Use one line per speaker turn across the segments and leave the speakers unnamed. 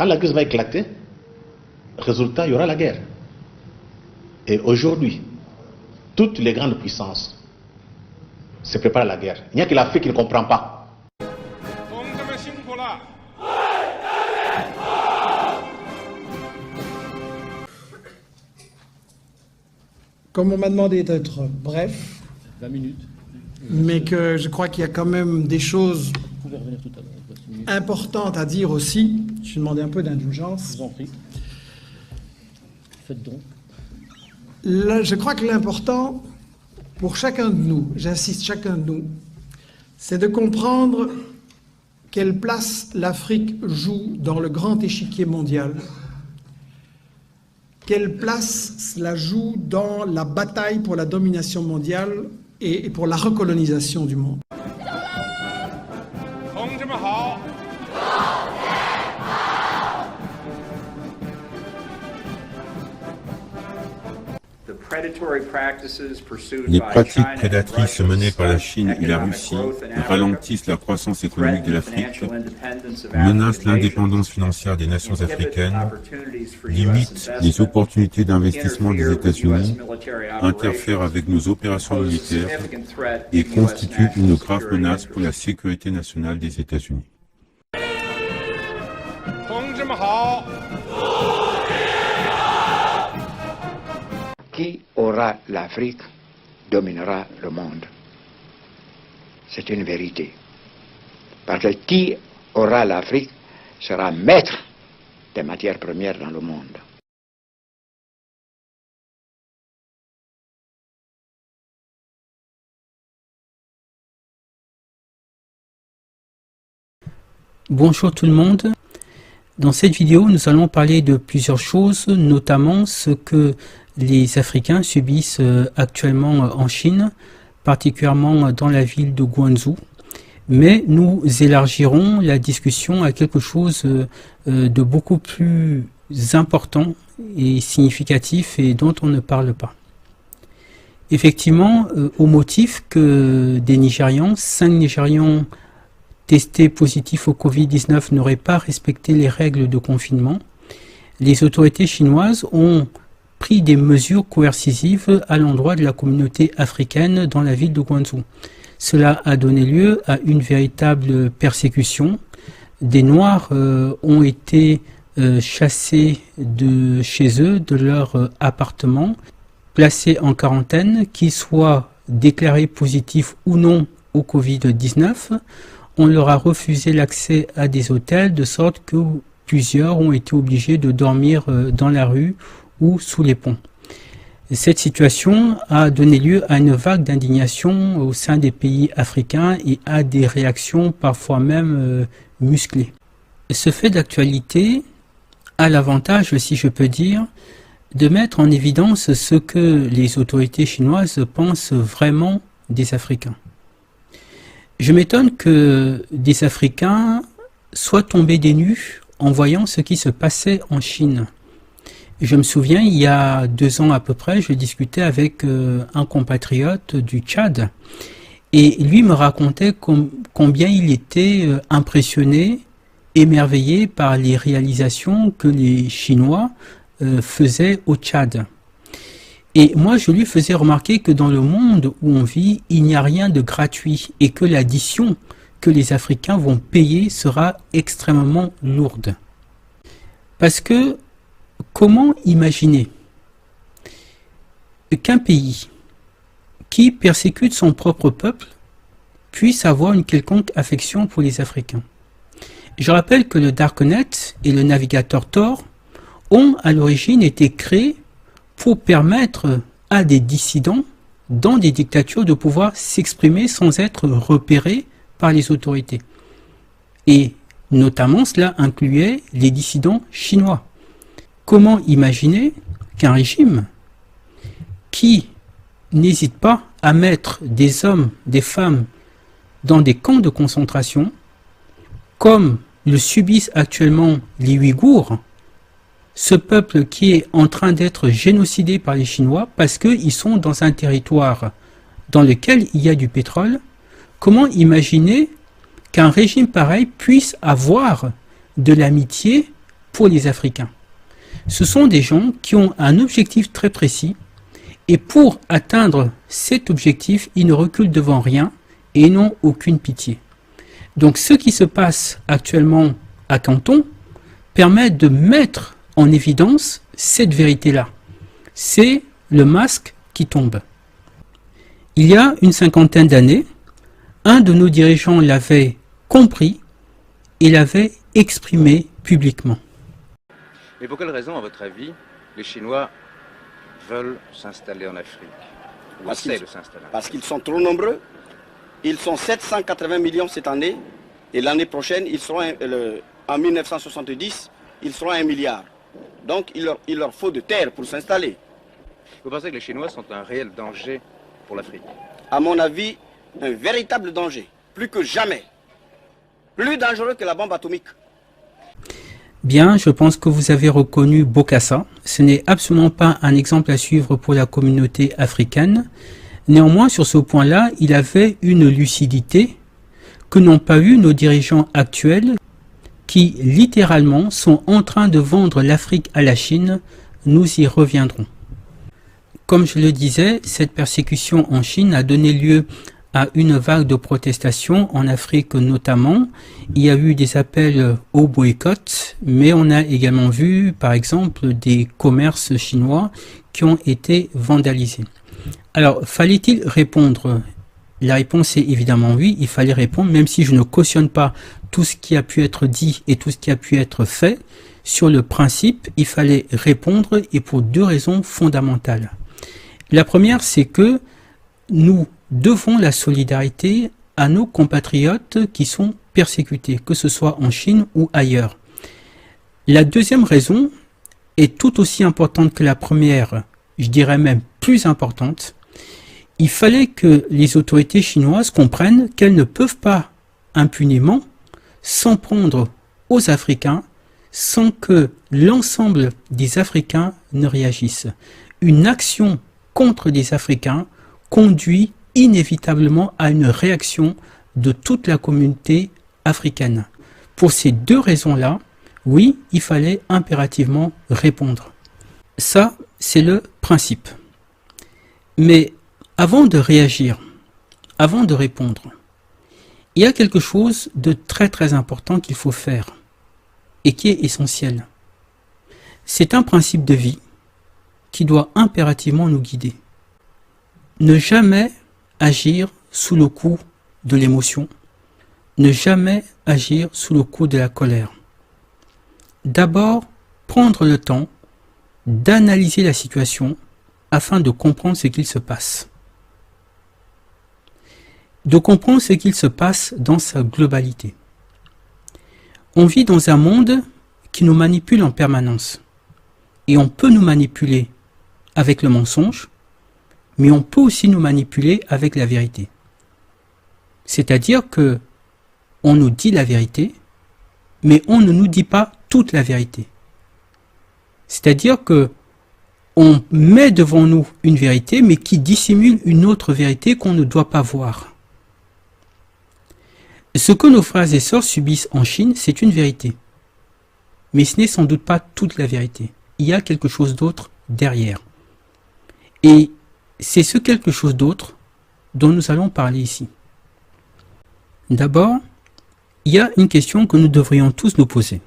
Quand la crise va éclater, résultat, il y aura la guerre. Et aujourd'hui, toutes les grandes puissances se préparent à la guerre. Il n'y a que l'Afrique qui ne comprend pas.
Comme on m'a demandé d'être bref,
20 minutes.
Mais que je crois qu'il y a quand même des choses importantes à dire aussi, je vais demander un peu d'indulgence.
Je vous en prie. Faites donc.
Là, je crois que l'important pour chacun de nous, j'insiste, chacun de nous, c'est de comprendre quelle place l'Afrique joue dans le grand échiquier mondial. Quelle place cela joue dans la bataille pour la domination mondiale et pour la recolonisation du monde.
Les pratiques prédatrices menées par la Chine et la Russie ralentissent la croissance économique de l'Afrique, menacent l'indépendance financière des nations africaines, limitent les opportunités d'investissement des États-Unis, interfèrent avec nos opérations militaires et constituent une grave menace pour la sécurité nationale des États-Unis.
Qui aura l'Afrique dominera le monde. C'est une vérité. Parce que qui aura l'Afrique sera maître des matières premières dans le monde.
Bonjour tout le monde. Dans cette vidéo, nous allons parler de plusieurs choses, notamment ce que les Africains subissent actuellement en Chine, particulièrement dans la ville de Guangzhou. Mais nous élargirons la discussion à quelque chose de beaucoup plus important et significatif et dont on ne parle pas. Effectivement, au motif que des Nigérians, 5 Nigérians testés positifs au Covid-19 n'auraient pas respecté les règles de confinement, les autorités chinoises ont pris des mesures coercitives à l'endroit de la communauté africaine dans la ville de Guangzhou. Cela a donné lieu à une véritable persécution. Des Noirs ont été chassés de chez eux, de leur appartement, placés en quarantaine, qu'ils soient déclarés positifs ou non au Covid-19. On leur a refusé l'accès à des hôtels, de sorte que plusieurs ont été obligés de dormir dans la rue ou sous les ponts. Cette situation a donné lieu à une vague d'indignation au sein des pays africains et à des réactions parfois même musclées. Ce fait d'actualité a l'avantage, si je peux dire, de mettre en évidence ce que les autorités chinoises pensent vraiment des Africains. Je m'étonne que des Africains soient tombés des nues en voyant ce qui se passait en Chine. Je me souviens, il y a 2 ans à peu près, je discutais avec un compatriote du Tchad et lui me racontait combien il était impressionné, émerveillé par les réalisations que les Chinois faisaient au Tchad. Et moi, je lui faisais remarquer que dans le monde où on vit, il n'y a rien de gratuit et que l'addition que les Africains vont payer sera extrêmement lourde. Parce que, comment imaginer qu'un pays qui persécute son propre peuple puisse avoir une quelconque affection pour les Africains? Je rappelle que le Darknet et le navigateur Tor ont à l'origine été créés pour permettre à des dissidents dans des dictatures de pouvoir s'exprimer sans être repérés par les autorités. Et notamment cela incluait les dissidents chinois. Comment imaginer qu'un régime qui n'hésite pas à mettre des hommes, des femmes dans des camps de concentration, comme le subissent actuellement les Ouïghours, ce peuple qui est en train d'être génocidé par les Chinois parce qu'ils sont dans un territoire dans lequel il y a du pétrole, comment imaginer qu'un régime pareil puisse avoir de l'amitié pour les Africains. Ce sont des gens qui ont un objectif très précis et pour atteindre cet objectif, ils ne reculent devant rien et n'ont aucune pitié. Donc ce qui se passe actuellement à Canton permet de mettre en évidence cette vérité-là. C'est le masque qui tombe. Il y a une cinquantaine d'années, un de nos dirigeants l'avait compris et l'avait exprimé publiquement.
Mais pour quelle raison, à votre avis, les Chinois veulent s'installer en Afrique? Ou essaient de s'installer?
Parce qu'ils sont trop nombreux. Ils sont 780 millions cette année. Et l'année prochaine, ils seront, en 1970, ils seront 1 milliard. Donc il leur faut de terre pour s'installer.
Vous pensez que les Chinois sont un réel danger pour l'Afrique?
À mon avis, un véritable danger. Plus que jamais. Plus dangereux que la bombe atomique.
Bien, je pense que vous avez reconnu Bokassa. Ce n'est absolument pas un exemple à suivre pour la communauté africaine. Néanmoins, sur ce point-là, il avait une lucidité que n'ont pas eu nos dirigeants actuels qui, littéralement, sont en train de vendre l'Afrique à la Chine. Nous y reviendrons. Comme je le disais, cette persécution en Chine a donné lieu à une vague de protestations en Afrique notamment. Il y a eu des appels au boycott, mais on a également vu, par exemple, des commerces chinois qui ont été vandalisés. Alors, fallait-il répondre? La réponse est évidemment oui, il fallait répondre, même si je ne cautionne pas tout ce qui a pu être dit et tout ce qui a pu être fait. Sur le principe, il fallait répondre et pour deux raisons fondamentales. La première, c'est que nous devons la solidarité à nos compatriotes qui sont persécutés, que ce soit en Chine ou ailleurs. La deuxième raison est tout aussi importante que la première, je dirais même plus importante. Il fallait que les autorités chinoises comprennent qu'elles ne peuvent pas impunément s'en prendre aux Africains sans que l'ensemble des Africains ne réagissent. Une action contre les Africains conduit inévitablement à une réaction de toute la communauté africaine. Pour ces deux raisons-là, oui, il fallait impérativement répondre. Ça, c'est le principe. Mais avant de réagir, avant de répondre, il y a quelque chose de très très important qu'il faut faire et qui est essentiel. C'est un principe de vie qui doit impérativement nous guider. Ne jamais agir sous le coup de l'émotion, ne jamais agir sous le coup de la colère. D'abord, prendre le temps d'analyser la situation afin de comprendre ce qu'il se passe. De comprendre ce qu'il se passe dans sa globalité. On vit dans un monde qui nous manipule en permanence. Et on peut nous manipuler avec le mensonge, mais on peut aussi nous manipuler avec la vérité. C'est-à-dire que on nous dit la vérité, mais on ne nous dit pas toute la vérité. C'est-à-dire que on met devant nous une vérité, mais qui dissimule une autre vérité qu'on ne doit pas voir. Ce que nos frères et sœurs subissent en Chine, c'est une vérité. Mais ce n'est sans doute pas toute la vérité. Il y a quelque chose d'autre derrière. Et c'est ce quelque chose d'autre dont nous allons parler ici. D'abord, il y a une question que nous devrions tous nous poser.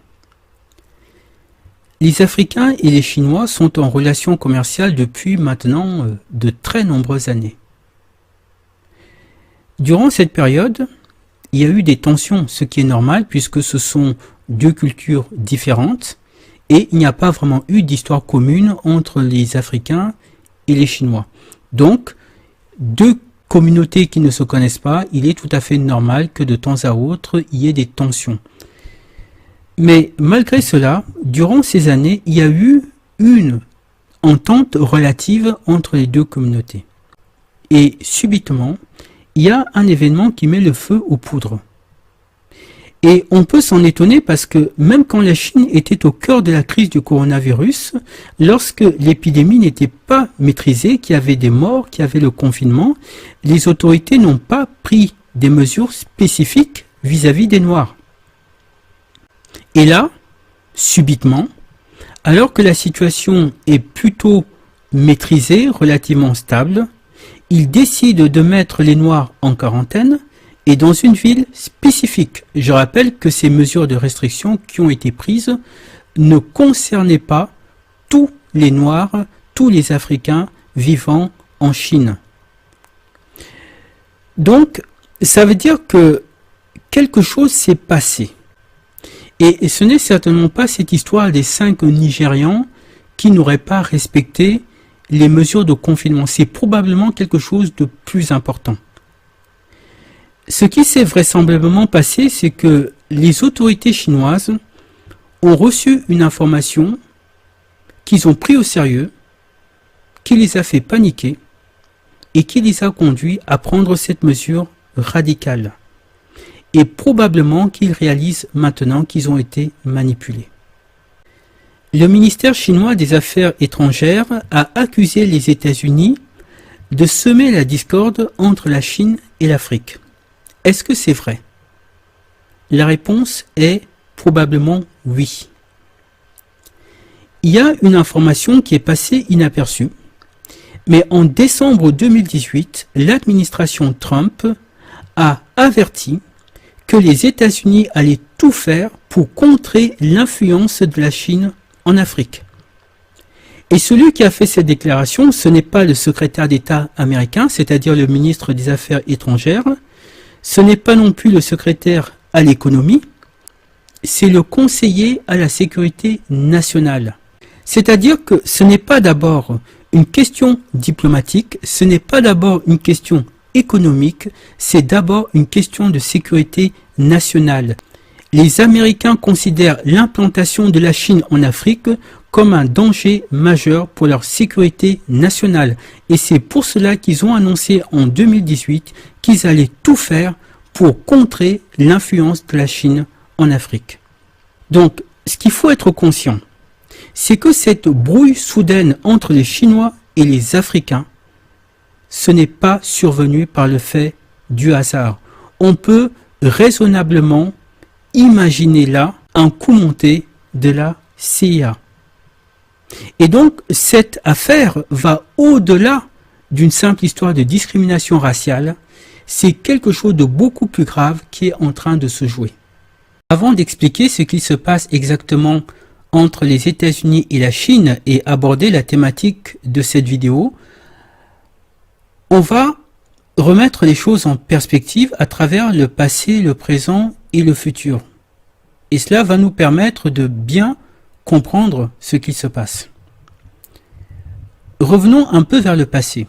Les Africains et les Chinois sont en relation commerciale depuis maintenant de très nombreuses années. Durant cette période, il y a eu des tensions, ce qui est normal puisque ce sont deux cultures différentes et il n'y a pas vraiment eu d'histoire commune entre les Africains et les Chinois. Donc, deux communautés qui ne se connaissent pas, il est tout à fait normal que de temps à autre, il y ait des tensions. Mais malgré cela, durant ces années, il y a eu une entente relative entre les deux communautés. Et subitement, il y a un événement qui met le feu aux poudres. Et on peut s'en étonner parce que même quand la Chine était au cœur de la crise du coronavirus, lorsque l'épidémie n'était pas maîtrisée, qu'il y avait des morts, qu'il y avait le confinement, les autorités n'ont pas pris des mesures spécifiques vis-à-vis des Noirs. Et là, subitement, alors que la situation est plutôt maîtrisée, relativement stable. Ils décident de mettre les Noirs en quarantaine et dans une ville spécifique. Je rappelle que ces mesures de restriction qui ont été prises ne concernaient pas tous les Noirs, tous les Africains vivant en Chine. Donc, ça veut dire que quelque chose s'est passé. Et ce n'est certainement pas cette histoire des 5 Nigérians qui n'auraient pas respecté les mesures de confinement. C'est probablement quelque chose de plus important. Ce qui s'est vraisemblablement passé, c'est que les autorités chinoises ont reçu une information qu'ils ont pris au sérieux, qui les a fait paniquer et qui les a conduits à prendre cette mesure radicale. Et probablement qu'ils réalisent maintenant qu'ils ont été manipulés. Le ministère chinois des Affaires étrangères a accusé les États-Unis de semer la discorde entre la Chine et l'Afrique. Est-ce que c'est vrai? La réponse est probablement oui. Il y a une information qui est passée inaperçue, mais en décembre 2018, l'administration Trump a averti que les États-Unis allaient tout faire pour contrer l'influence de la Chine en Afrique. Et celui qui a fait cette déclaration, ce n'est pas le secrétaire d'État américain, c'est-à-dire le ministre des Affaires étrangères, ce n'est pas non plus le secrétaire à l'économie, c'est le conseiller à la sécurité nationale. C'est-à-dire que ce n'est pas d'abord une question diplomatique, ce n'est pas d'abord une question économique, c'est d'abord une question de sécurité nationale. Les Américains considèrent l'implantation de la Chine en Afrique comme un danger majeur pour leur sécurité nationale. Et c'est pour cela qu'ils ont annoncé en 2018 qu'ils allaient tout faire pour contrer l'influence de la Chine en Afrique. Donc, ce qu'il faut être conscient, c'est que cette brouille soudaine entre les Chinois et les Africains, ce n'est pas survenu par le fait du hasard. On peut raisonnablement imaginer là un coup monté de la CIA. Et donc, cette affaire va au-delà d'une simple histoire de discrimination raciale. C'est quelque chose de beaucoup plus grave qui est en train de se jouer. Avant d'expliquer ce qui se passe exactement entre les États-Unis et la Chine et aborder la thématique de cette vidéo, on va remettre les choses en perspective à travers le passé, le présent et le futur. Et cela va nous permettre de bien comprendre ce qui se passe. Revenons un peu vers le passé.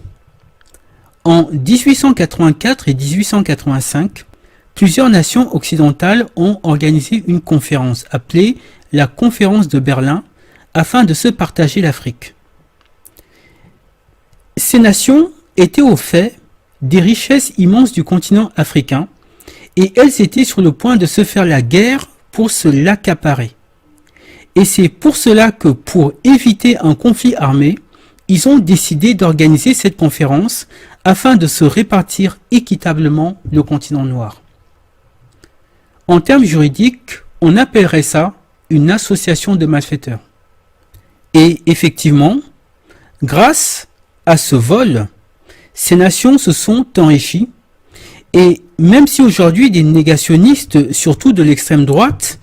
En 1884 et 1885, plusieurs nations occidentales ont organisé une conférence appelée la Conférence de Berlin afin de se partager l'Afrique. Ces nations étaient au fait des richesses immenses du continent africain et elles étaient sur le point de se faire la guerre pour se l'accaparer. Et c'est pour cela que, pour éviter un conflit armé, ils ont décidé d'organiser cette conférence afin de se répartir équitablement le continent noir. En termes juridiques, on appellerait ça une association de malfaiteurs. Et effectivement, grâce à ce vol, ces nations se sont enrichies. Et même si aujourd'hui des négationnistes, surtout de l'extrême droite,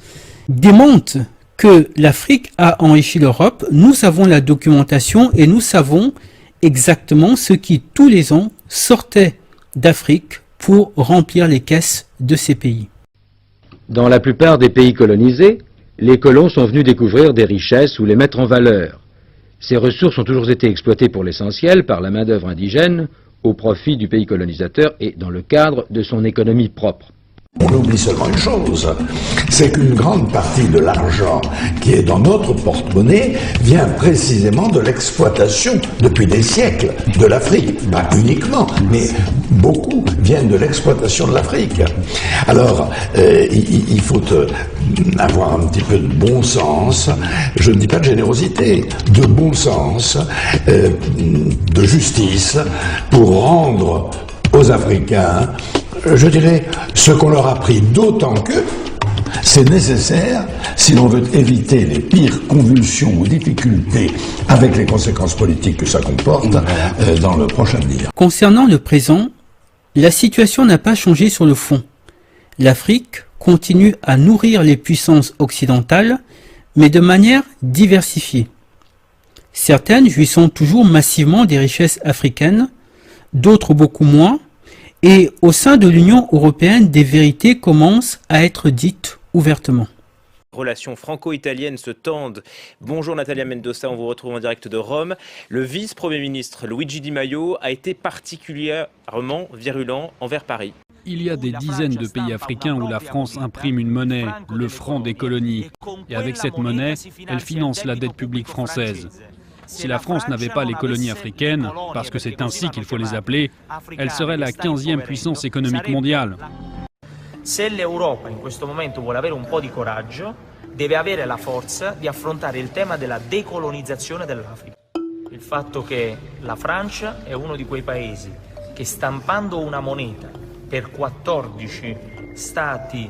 démentent que l'Afrique a enrichi l'Europe, nous avons la documentation et nous savons exactement ce qui, tous les ans, sortait d'Afrique pour remplir les caisses de ces pays.
Dans la plupart des pays colonisés, les colons sont venus découvrir des richesses ou les mettre en valeur. Ces ressources ont toujours été exploitées pour l'essentiel par la main-d'œuvre indigène, au profit du pays colonisateur et dans le cadre de son économie propre.
On oublie seulement une chose, c'est qu'une grande partie de l'argent qui est dans notre porte-monnaie vient précisément de l'exploitation depuis des siècles de l'Afrique. Pas uniquement, mais beaucoup viennent de l'exploitation de l'Afrique. Alors, il faut avoir un petit peu de bon sens, je ne dis pas de générosité, de bon sens, de justice, pour rendre aux Africains, je dirais, ce qu'on leur a pris, d'autant que C'est nécessaire si l'on veut éviter les pires convulsions ou difficultés avec les conséquences politiques que ça comporte dans le prochain avenir.
Concernant le présent, la situation n'a pas changé sur le fond. L'Afrique continue à nourrir les puissances occidentales, mais de manière diversifiée. Certaines jouissant toujours massivement des richesses africaines, d'autres beaucoup moins, et au sein de l'Union européenne, des vérités commencent à être dites ouvertement.
Relations franco-italiennes se tendent. Bonjour Natalia Mendoza, on vous retrouve en direct de Rome. Le vice-premier ministre Luigi Di Maio a été particulièrement virulent envers Paris.
Il y a des dizaines de pays africains où la France imprime une monnaie, le franc des colonies. Et avec cette monnaie, elle finance la dette publique française. Si la France n'avait pas les colonies africaines, parce que c'est ainsi qu'il faut les appeler, elle serait la 15e puissance économique mondiale.
Se l'Europa in questo momento vuole avere un po' di coraggio, deve avere la forza di affrontare il tema della decolonizzazione dell'Africa. Il fatto che la Francia è uno di quei paesi che stampando una moneta per 14 stati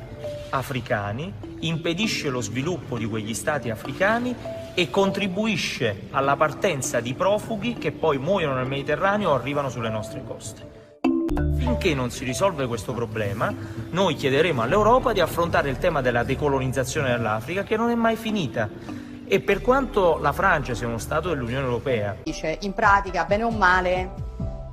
africani impedisce lo sviluppo di quegli stati africani e contribuisce alla partenza di profughi che poi muoiono nel Mediterraneo o arrivano sulle nostre coste. Finché non si risolve questo problema, noi chiederemo all'Europa di affrontare il tema della decolonizzazione dell'Africa, che non è mai finita. E per quanto la Francia sia uno Stato dell'Unione Europea...
Dice, in pratica, bene o male,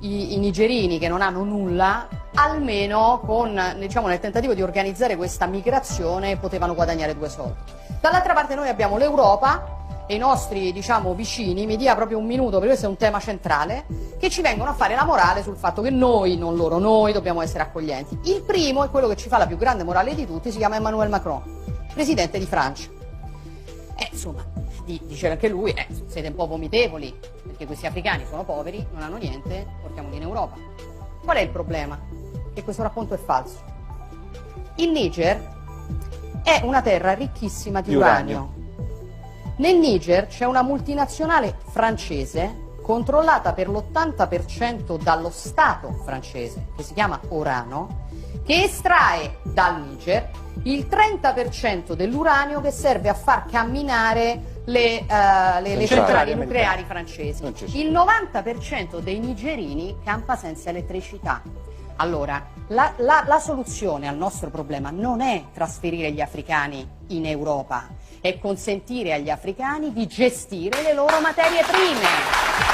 i nigerini che non hanno nulla, almeno con, diciamo, nel tentativo di organizzare questa migrazione, potevano guadagnare 2 soldi. Dall'altra parte noi abbiamo l'Europa e i nostri, diciamo, vicini, mi dia proprio un minuto, perché questo è un tema centrale, che ci vengono a fare la morale sul fatto che noi, non loro, noi dobbiamo essere accoglienti. Il primo è quello che ci fa la più grande morale di tutti, si chiama Emmanuel Macron, presidente di Francia. Insomma, dice anche lui, siete un po' vomitevoli, perché questi africani sono poveri, non hanno niente, portiamoli in Europa. Qual è il problema? Che questo racconto è falso. Il Niger è una terra ricchissima di uranio. Nel Niger c'è una multinazionale francese controllata per l'80% dallo Stato francese, che si chiama Orano, che estrae dal Niger il 30% dell'uranio che serve a far camminare le centrali nucleari francesi. Il 90% dei nigerini campa senza elettricità. Allora, la soluzione al nostro problema non è trasferire gli africani in Europa, è consentire agli africani di gestire le loro materie prime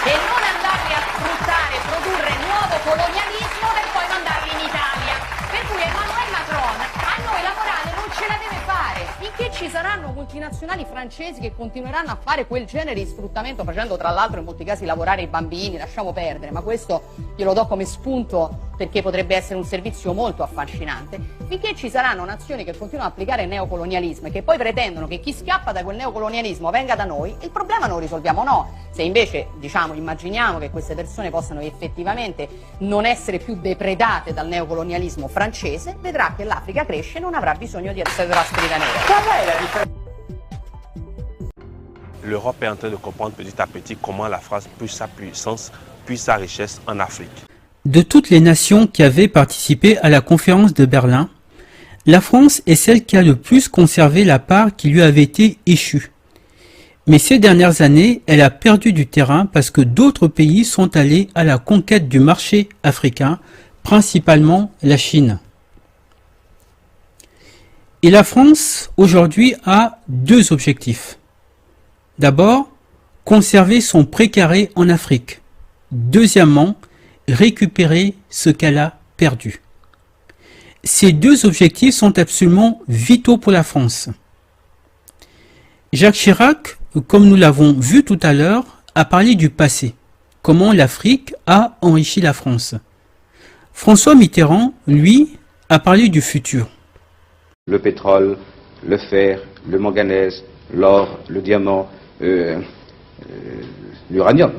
e non andarli a sfruttare, produrre nuovo colonialismo per poi mandarli in Italia. Per cui Emmanuel Macron a noi la morale non ce la deve fare. Finché ci saranno multinazionali francesi che continueranno a fare quel genere di sfruttamento, facendo tra l'altro in molti casi lavorare i bambini, lasciamo perdere, ma questo glielo do come spunto perché potrebbe essere un servizio molto affascinante. Finché ci saranno nazioni che continuano a applicare il neocolonialismo e che poi pretendono che chi scappa da quel neocolonialismo venga da noi, il problema non lo risolviamo no. Se invece, diciamo, immaginiamo che queste persone possano effettivamente non essere più depredate dal neocolonialismo francese, vedrà che l'Africa cresce e non avrà bisogno di essere trasferita in Europa.
L'Europe est en train de comprendre petit à petit comment la France puise sa puissance, puise sa richesse en Afrique.
De toutes les nations qui avaient participé à la conférence de Berlin, la France est celle qui a le plus conservé la part qui lui avait été échue. Mais ces dernières années, elle a perdu du terrain parce que d'autres pays sont allés à la conquête du marché africain, principalement la Chine. Et la France, aujourd'hui, a 2 objectifs. D'abord, conserver son précaré en Afrique. Deuxièmement, récupérer ce qu'elle a perdu. Ces 2 objectifs sont absolument vitaux pour la France. Jacques Chirac, comme nous l'avons vu tout à l'heure, a parlé du passé, comment l'Afrique a enrichi la France. François Mitterrand, lui, a parlé du futur.
Le pétrole, le fer, le manganèse, l'or, le diamant, l'uranium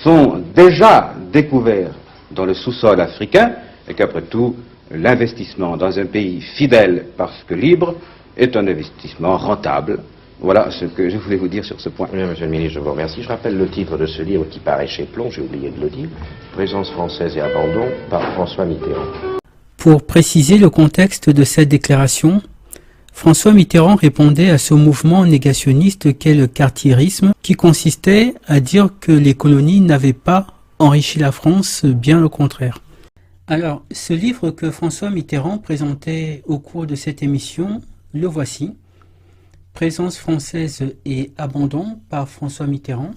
sont déjà découverts dans le sous-sol africain et qu'après tout, l'investissement dans un pays fidèle parce que libre est un investissement rentable. Voilà ce que je voulais vous dire sur ce point.
Bien, Monsieur le Ministre, je vous remercie. Je rappelle le titre de ce livre qui paraît chez Plomb, j'ai oublié de le dire, Présence française et abandon, par François Mitterrand.
Pour préciser le contexte de cette déclaration, François Mitterrand répondait à ce mouvement négationniste qu'est le cartiérisme, qui consistait à dire que les colonies n'avaient pas enrichi la France, bien au contraire. Alors, ce livre que François Mitterrand présentait au cours de cette émission, le voici. Présence française et abandon par François Mitterrand.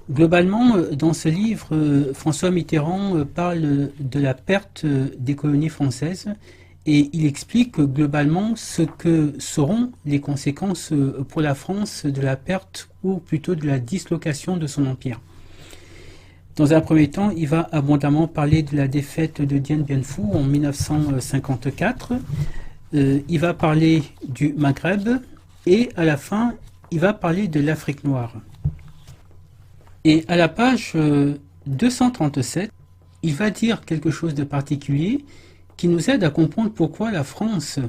Globalement, dans ce livre, François Mitterrand parle de la perte des colonies françaises et il explique globalement ce que seront les conséquences pour la France de la perte ou plutôt de la dislocation de son empire. Dans un premier temps, il va abondamment parler de la défaite de Dien Bien Phu en 1954. Il va parler du Maghreb et à la fin, il va parler de l'Afrique noire. Et à la page 237, il va dire quelque chose de particulier qui nous aide à comprendre pourquoi la France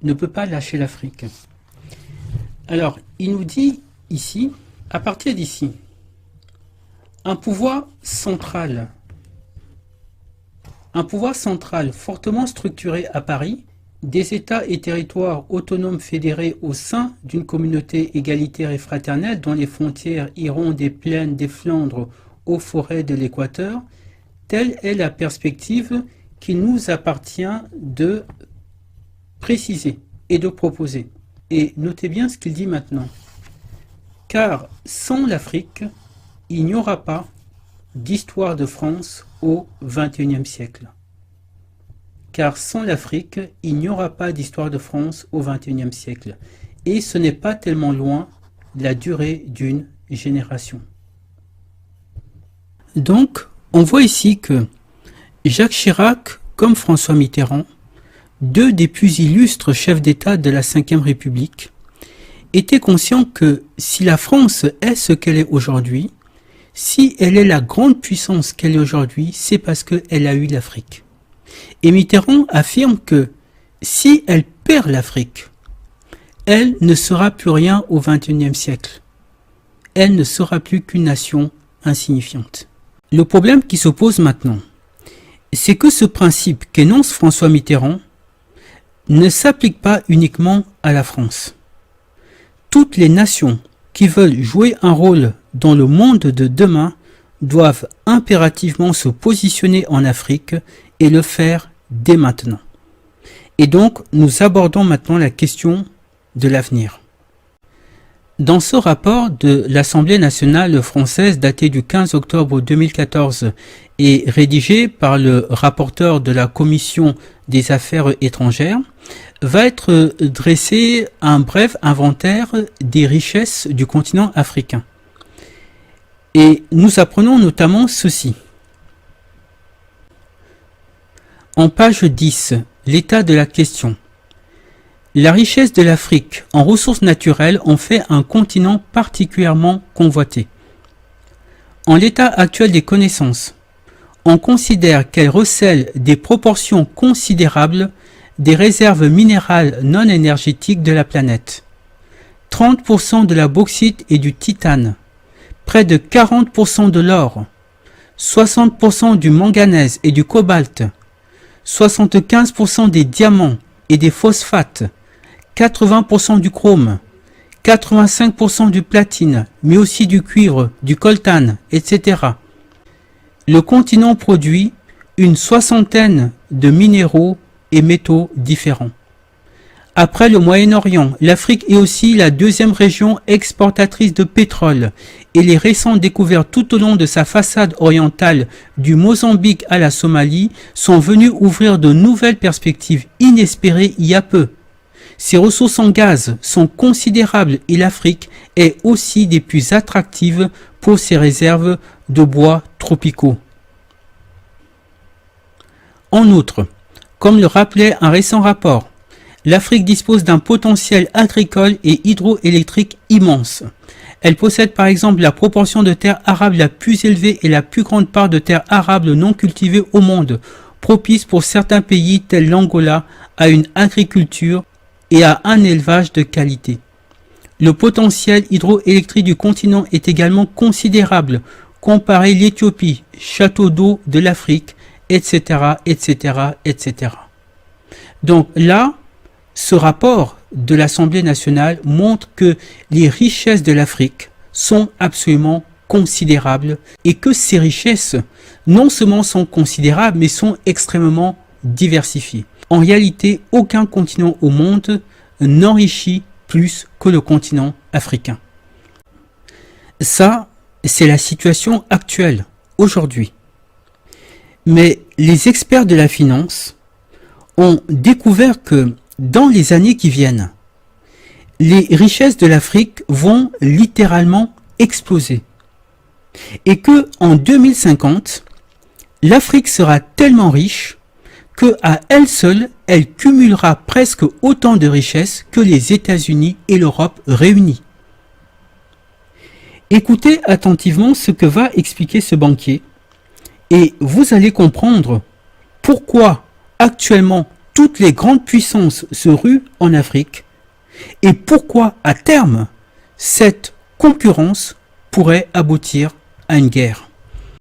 ne peut pas lâcher l'Afrique. Alors, il nous dit ici, à partir d'ici, un pouvoir central fortement structuré à Paris, des États et territoires autonomes fédérés au sein d'une communauté égalitaire et fraternelle dont les frontières iront des plaines des Flandres aux forêts de l'Équateur, telle est la perspective qu'il nous appartient de préciser et de proposer. Et notez bien ce qu'il dit maintenant. Car sans l'Afrique, il n'y aura pas d'histoire de France au XXIe siècle. Car sans l'Afrique, il n'y aura pas d'histoire de France au XXIe siècle. Et ce n'est pas tellement loin la durée d'une génération. Donc, on voit ici que Jacques Chirac, comme François Mitterrand, deux des plus illustres chefs d'État de la Ve République, étaient conscients que si la France est ce qu'elle est aujourd'hui, si elle est la grande puissance qu'elle est aujourd'hui, c'est parce qu'elle a eu l'Afrique. Et Mitterrand affirme que si elle perd l'Afrique, elle ne sera plus rien au XXIe siècle. Elle ne sera plus qu'une nation insignifiante. Le problème qui se pose maintenant, c'est que ce principe qu'énonce François Mitterrand ne s'applique pas uniquement à la France. Toutes les nations qui veulent jouer un rôle dans le monde de demain doivent impérativement se positionner en Afrique et le faire dès maintenant. Et donc, nous abordons maintenant la question de l'avenir. Dans ce rapport de l'Assemblée nationale française daté du 15 octobre 2014 et rédigé par le rapporteur de la Commission des Affaires étrangères, va être dressé un bref inventaire des richesses du continent africain. Et nous apprenons notamment ceci. En page 10, l'état de la question. La richesse de l'Afrique en ressources naturelles en fait un continent particulièrement convoité. En l'état actuel des connaissances, on considère qu'elle recèle des proportions considérables des réserves minérales non énergétiques de la planète. 30% de la bauxite et du titane, près de 40% de l'or, 60% du manganèse et du cobalt, 75% des diamants et des phosphates, 80% du chrome, 85% du platine, mais aussi du cuivre, du coltan, etc. Le continent produit une soixantaine de minéraux et métaux différents. Après le Moyen-Orient, l'Afrique est aussi la deuxième région exportatrice de pétrole et les récentes découvertes tout au long de sa façade orientale du Mozambique à la Somalie sont venues ouvrir de nouvelles perspectives inespérées il y a peu. Ses ressources en gaz sont considérables et l'Afrique est aussi des plus attractives pour ses réserves de bois tropicaux. En outre, comme le rappelait un récent rapport, l'Afrique dispose d'un potentiel agricole et hydroélectrique immense. Elle possède par exemple la proportion de terres arables la plus élevée et la plus grande part de terres arables non cultivées au monde, propice pour certains pays tels l'Angola à une agriculture et à un élevage de qualité. Le potentiel hydroélectrique du continent est également considérable, comparé l'Éthiopie, château d'eau de l'Afrique, etc., etc., etc. Donc là, ce rapport de l'Assemblée nationale montre que les richesses de l'Afrique sont absolument considérables et que ces richesses non seulement sont considérables mais sont extrêmement diversifiées. En réalité, aucun continent au monde n'enrichit plus que le continent africain. Ça, c'est la situation actuelle, aujourd'hui. Mais les experts de la finance ont découvert que dans les années qui viennent, les richesses de l'Afrique vont littéralement exploser. Et que en 2050, l'Afrique sera tellement riche que à elle seule, elle cumulera presque autant de richesses que les États-Unis et l'Europe réunis. Écoutez attentivement ce que va expliquer ce banquier et vous allez comprendre pourquoi actuellement toutes les grandes puissances se ruent en Afrique et pourquoi à terme cette concurrence pourrait aboutir à une guerre.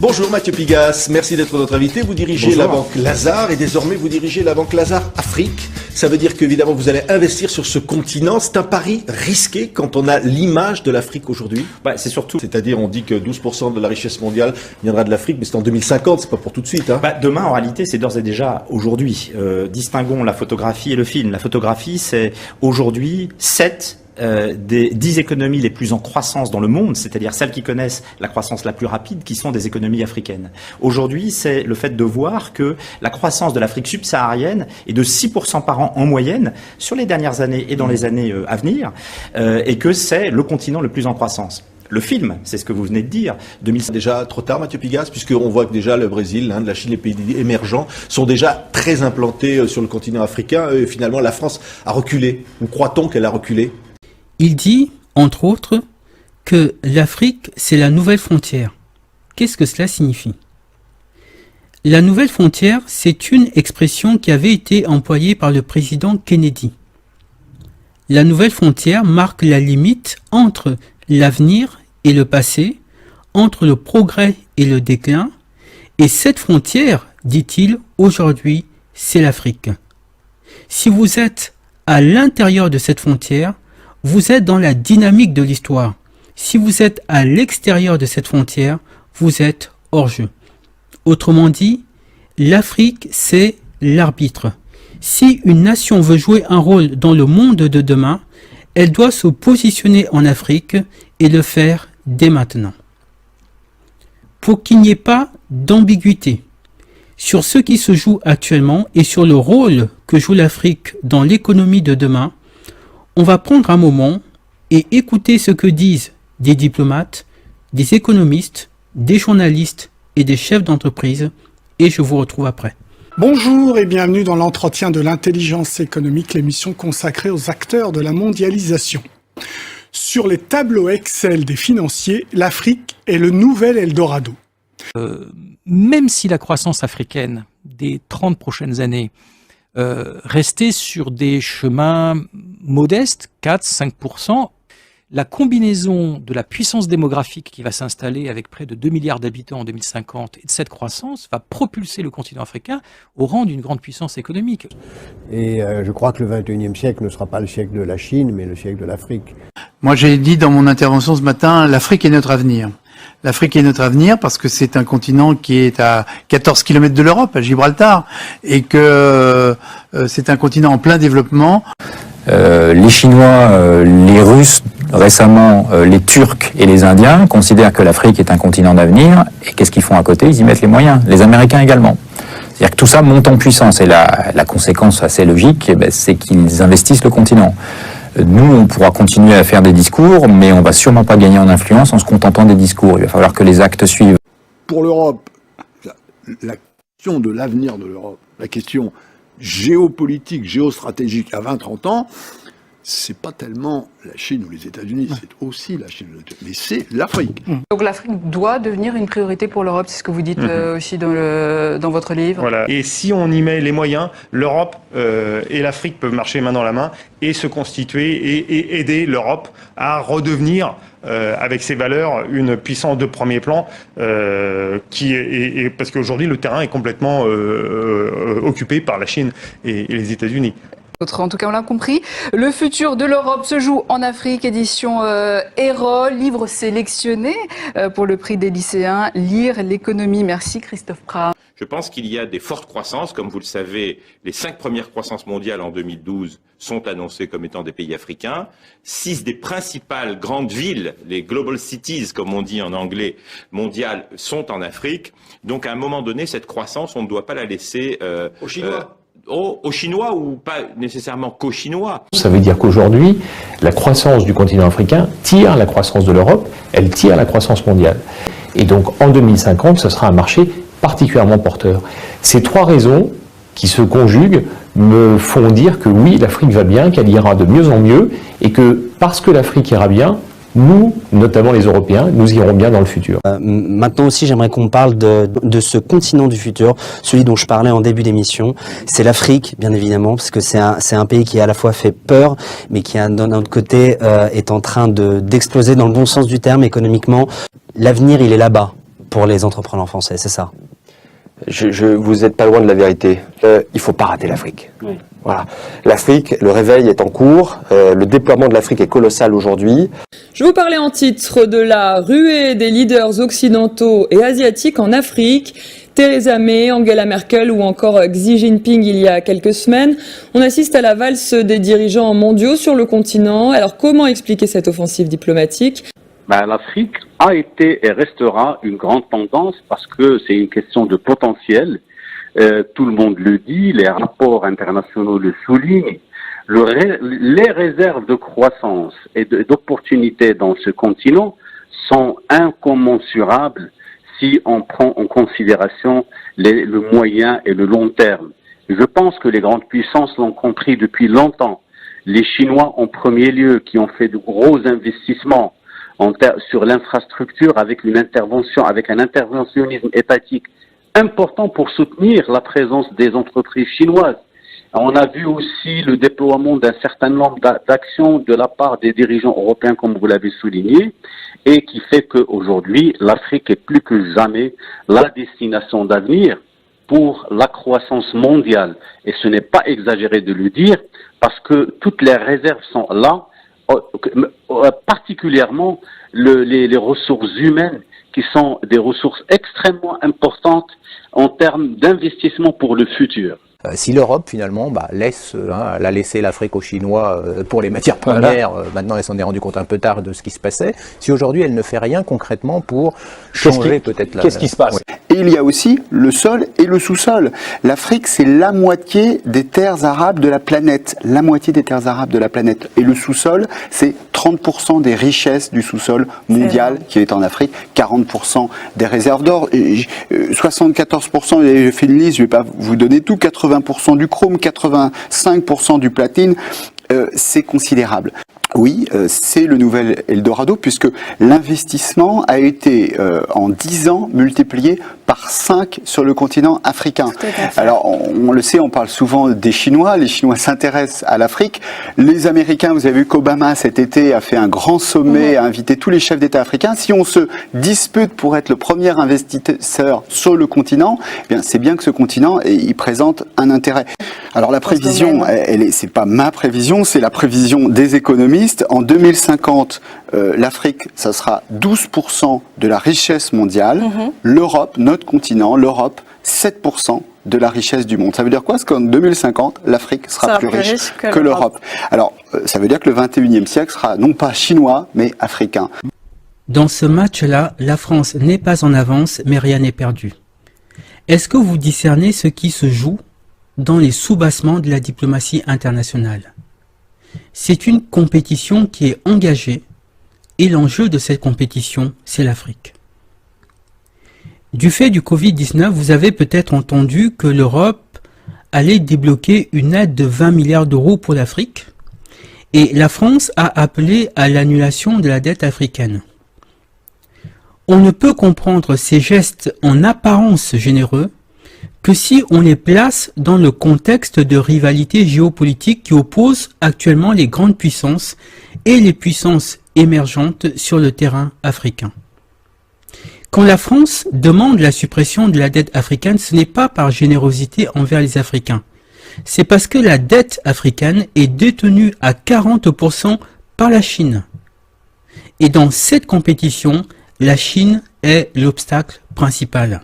Bonjour Mathieu Pigas, merci d'être notre invité. Vous dirigez la Banque Lazare et désormais vous dirigez la Banque Lazare Afrique. Ça veut dire qu'évidemment vous allez investir sur ce continent. C'est un pari risqué quand on a l'image de l'Afrique aujourd'hui.
C'est surtout...
C'est-à-dire on dit que 12% de la richesse mondiale viendra de l'Afrique, mais c'est en 2050, c'est pas pour tout de suite. Hein.
Demain en réalité c'est d'ores et déjà aujourd'hui. Distinguons la photographie et le film. La photographie c'est aujourd'hui 7 des 10 économies les plus en croissance dans le monde, c'est-à-dire celles qui connaissent la croissance la plus rapide, qui sont des économies africaines. Aujourd'hui, c'est le fait de voir que la croissance de l'Afrique subsaharienne est de 6% par an en moyenne sur les dernières années et dans les années à venir, et que c'est le continent le plus en croissance. Le film, c'est ce que vous venez de dire.
Déjà trop tard, Mathieu Pigas, puisqu'on voit que déjà le Brésil, l'Inde, la Chine, les pays émergents sont déjà très implantés sur le continent africain. Et finalement, la France a reculé. Ou croit-on qu'elle a reculé ?
Il dit, entre autres, que l'Afrique, c'est la nouvelle frontière. Qu'est-ce que cela signifie? La nouvelle frontière, c'est une expression qui avait été employée par le président Kennedy. La nouvelle frontière marque la limite entre l'avenir et le passé, entre le progrès et le déclin, et cette frontière, dit-il, aujourd'hui, c'est l'Afrique. Si vous êtes à l'intérieur de cette frontière, vous êtes dans la dynamique de l'histoire. Si vous êtes à l'extérieur de cette frontière, vous êtes hors jeu. Autrement dit, l'Afrique, c'est l'arbitre. Si une nation veut jouer un rôle dans le monde de demain, elle doit se positionner en Afrique et le faire dès maintenant. Pour qu'il n'y ait pas d'ambiguïté sur ce qui se joue actuellement et sur le rôle que joue l'Afrique dans l'économie de demain, on va prendre un moment et écouter ce que disent des diplomates, des économistes, des journalistes et des chefs d'entreprise, et je vous retrouve après.
Bonjour et bienvenue dans l'entretien de l'intelligence économique, l'émission consacrée aux acteurs de la mondialisation. Sur les tableaux Excel des financiers, l'Afrique est le nouvel Eldorado.
Même si la croissance africaine des 30 prochaines années restait sur des chemins modestes, 4-5%, la combinaison de la puissance démographique qui va s'installer avec près de 2 milliards d'habitants en 2050 et de cette croissance va propulser le continent africain au rang d'une grande puissance économique.
Et je crois que le 21e siècle ne sera pas le siècle de la Chine, mais le siècle de l'Afrique.
Moi, j'ai dit dans mon intervention ce matin, l'Afrique est notre avenir. L'Afrique est notre avenir parce que c'est un continent qui est à 14 km de l'Europe, à Gibraltar, et que c'est un continent en plein développement.
Les Chinois, les Russes, récemment les Turcs et les Indiens considèrent que l'Afrique est un continent d'avenir, et qu'est-ce qu'ils font à côté? Ils y mettent les moyens, les Américains également. C'est-à-dire que tout ça monte en puissance, et la conséquence assez logique, c'est qu'ils investissent le continent. Nous, on pourra continuer à faire des discours, mais on va sûrement pas gagner en influence en se contentant des discours. Il va falloir que les actes suivent.
Pour l'Europe, la question de l'avenir de l'Europe, la question géopolitique, géostratégique à 20-30 ans, c'est pas tellement la Chine ou les États-Unis, c'est aussi la Chine, mais c'est l'Afrique.
Donc l'Afrique doit devenir une priorité pour l'Europe, c'est ce que vous dites aussi dans votre livre.
Voilà. Et si on y met les moyens, l'Europe et l'Afrique peuvent marcher main dans la main et se constituer et aider l'Europe à redevenir avec ses valeurs une puissance de premier plan parce qu'aujourd'hui le terrain est complètement occupé par la Chine et les États-Unis.
En tout cas, on l'a compris. Le futur de l'Europe se joue en Afrique, édition Erol, livre sélectionné pour le prix des lycéens, Lire l'économie. Merci Christophe Prat.
Je pense qu'il y a des fortes croissances. Comme vous le savez, les 5 premières croissances mondiales en 2012 sont annoncées comme étant des pays africains. 6 des principales grandes villes, les global cities, comme on dit en anglais, mondiales, sont en Afrique. Donc à un moment donné, cette croissance, on ne doit pas la laisser
aux Chinois.
Aux Chinois ou pas nécessairement qu'aux Chinois.
Ça veut dire qu'aujourd'hui, la croissance du continent africain tire la croissance de l'Europe, elle tire la croissance mondiale. Et donc en 2050, ce sera un marché particulièrement porteur. Ces 3 raisons qui se conjuguent me font dire que oui, l'Afrique va bien, qu'elle ira de mieux en mieux, et que parce que l'Afrique ira bien, nous, notamment les Européens, nous irons bien dans le futur.
Maintenant aussi, j'aimerais qu'on parle de ce continent du futur, celui dont je parlais en début d'émission. C'est l'Afrique, bien évidemment, parce que c'est un pays qui à la fois fait peur, mais qui, d'un autre côté, est en train d'exploser dans le bon sens du terme économiquement. L'avenir, il est là-bas pour les entrepreneurs français, c'est ça.
Vous n'êtes pas loin de la vérité. Il faut pas rater l'Afrique.
Oui.
Voilà. L'Afrique, le réveil est en cours. Le déploiement de l'Afrique est colossal aujourd'hui.
Je vous parlais en titre de la ruée des leaders occidentaux et asiatiques en Afrique. Theresa May, Angela Merkel ou encore Xi Jinping il y a quelques semaines. On assiste à la valse des dirigeants mondiaux sur le continent. Alors comment expliquer cette offensive diplomatique ?
L'Afrique a été et restera une grande tendance parce que c'est une question de potentiel. Tout le monde le dit, les rapports internationaux le soulignent. Les réserves de croissance et d'opportunités dans ce continent sont incommensurables si on prend en considération le moyen et le long terme. Je pense que les grandes puissances l'ont compris depuis longtemps. Les Chinois en premier lieu qui ont fait de gros investissements sur l'infrastructure avec un interventionnisme étatique important pour soutenir la présence des entreprises chinoises. On a vu aussi le déploiement d'un certain nombre d'actions de la part des dirigeants européens, comme vous l'avez souligné, et qui fait qu'aujourd'hui, l'Afrique est plus que jamais la destination d'avenir pour la croissance mondiale. Et ce n'est pas exagéré de le dire, parce que toutes les réserves sont là, particulièrement les ressources humaines, qui sont des ressources extrêmement importantes en termes d'investissement pour le futur.
Si l'Europe, finalement, elle a laissé l'Afrique aux Chinois pour les matières premières, maintenant elle s'en est rendu compte un peu tard de ce qui se passait, si aujourd'hui elle ne fait rien concrètement pour changer peut-être Qu'est-ce qui se passe ?
Et il y a aussi le sol et le sous-sol. L'Afrique, c'est la moitié des terres arables de la planète. La moitié des terres arables de la planète. Et le sous-sol, c'est 30% des richesses du sous-sol mondial qui est en Afrique, 40% des réserves d'or, 74%, j'ai fait une liste, je ne vais pas vous donner tout, 80% du chrome, 85% du platine, c'est considérable. Oui, c'est le nouvel Eldorado puisque l'investissement a été en 10 ans multiplié par 5 sur le continent africain. Alors on le sait, on parle souvent des Chinois, les Chinois s'intéressent à l'Afrique. Les Américains, vous avez vu qu'Obama cet été a fait un grand sommet, a invité tous les chefs d'État africains. Si on se dispute pour être le premier investisseur sur le continent, eh bien c'est bien que ce continent il présente un intérêt. Alors la prévision, c'est pas ma prévision, c'est la prévision des économistes. En 2050, l'Afrique, ça sera 12% de la richesse mondiale. L'Europe, notre continent, l'Europe, 7% de la richesse du monde. Ça veut dire quoi? Parce qu'en 2050, l'Afrique sera plus riche que l'Europe. Alors, ça veut dire que le 21e siècle sera non pas chinois, mais africain.
Dans ce match-là, la France n'est pas en avance, mais rien n'est perdu. Est-ce que vous discernez ce qui se joue dans les soubassements de la diplomatie internationale? C'est une compétition qui est engagée et l'enjeu de cette compétition, c'est l'Afrique. Du fait du Covid-19, vous avez peut-être entendu que l'Europe allait débloquer une aide de 20 milliards d'euros pour l'Afrique et la France a appelé à l'annulation de la dette africaine. On ne peut comprendre ces gestes en apparence généreux que si on les place dans le contexte de rivalité géopolitique qui oppose actuellement les grandes puissances et les puissances émergentes sur le terrain africain. Quand la France demande la suppression de la dette africaine, ce n'est pas par générosité envers les Africains. C'est parce que la dette africaine est détenue à 40% par la Chine. Et dans cette compétition, la Chine est l'obstacle principal.